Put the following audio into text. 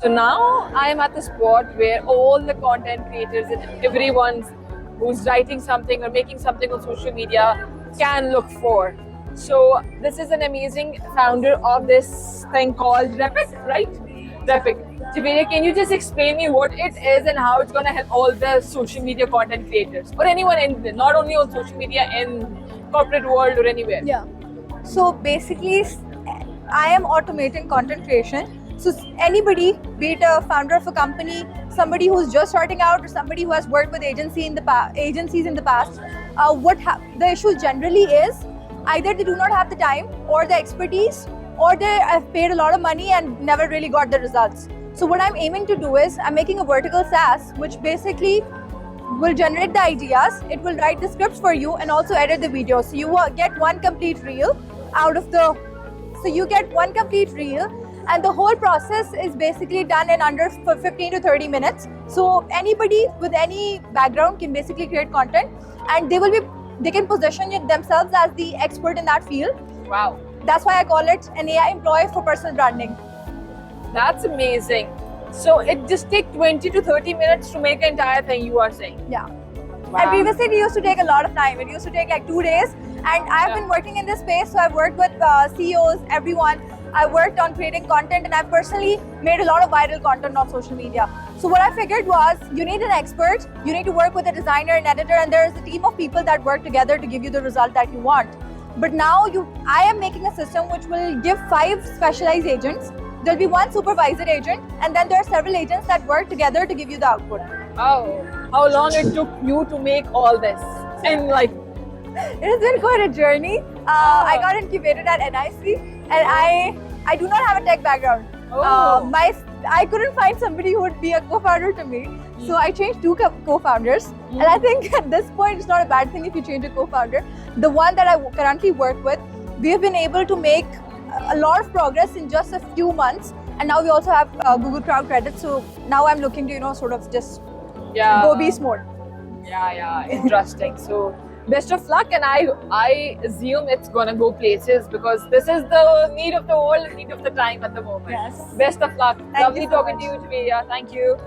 So now I am at the spot where all the content creators and everyone who's writing something or making something on social media can look for. So this is an amazing founder of this thing called Repic, right? Repic. Javeria, can you just explain me what it is and how it's going to help all the social media content creators or anyone in, not only on social media, in corporate world or anywhere? Yeah. So basically, I am automating content creation. So anybody, be it a founder of a company, somebody who's just starting out, or somebody who has worked with agencies in the past, the issue generally is either they do not have the time or the expertise, or they have paid a lot of money and never really got the results. So what I'm aiming to do is I'm making a vertical SaaS, which basically will generate the ideas, it will write the scripts for you and also edit the videos. So you get one complete reel and the whole process is basically done in under 15 to 30 minutes. So anybody with any background can basically create content, and they can position themselves as the expert in that field. Wow. That's why I call it an AI employee for personal branding. That's amazing. So it just takes 20 to 30 minutes to make the entire thing, you are saying? Yeah. Wow. And previously it used to take a lot of time. It used to take like 2 days. And I've been working in this space, so I've worked with CEOs, everyone. I worked on creating content, and I've personally made a lot of viral content on social media. So what I figured was, you need an expert, you need to work with a designer and editor, and there's a team of people that work together to give you the result that you want. But now I am making a system which will give 5 specialized agents. There'll be 1 supervisor agent, and then there are several agents that work together to give you the output. Oh, how long it took you to make all this? And like, it has been quite a journey. I got incubated at NIC, and I do not have a tech background. Oh. I couldn't find somebody who would be a co-founder to me, so I changed 2 co-founders. And I think at this point, it's not a bad thing if you change a co-founder. The one that I currently work with, we have been able to make a lot of progress in just a few months, and now we also have Google Cloud credits. So now I'm looking to sort of just go beast mode. Yeah, interesting. So best of luck, and I assume it's gonna go places, because this is the need of the world, need of the time at the moment. Yes. Best of luck. Thank Lovely you so talking much. to you, Javeria. Thank you.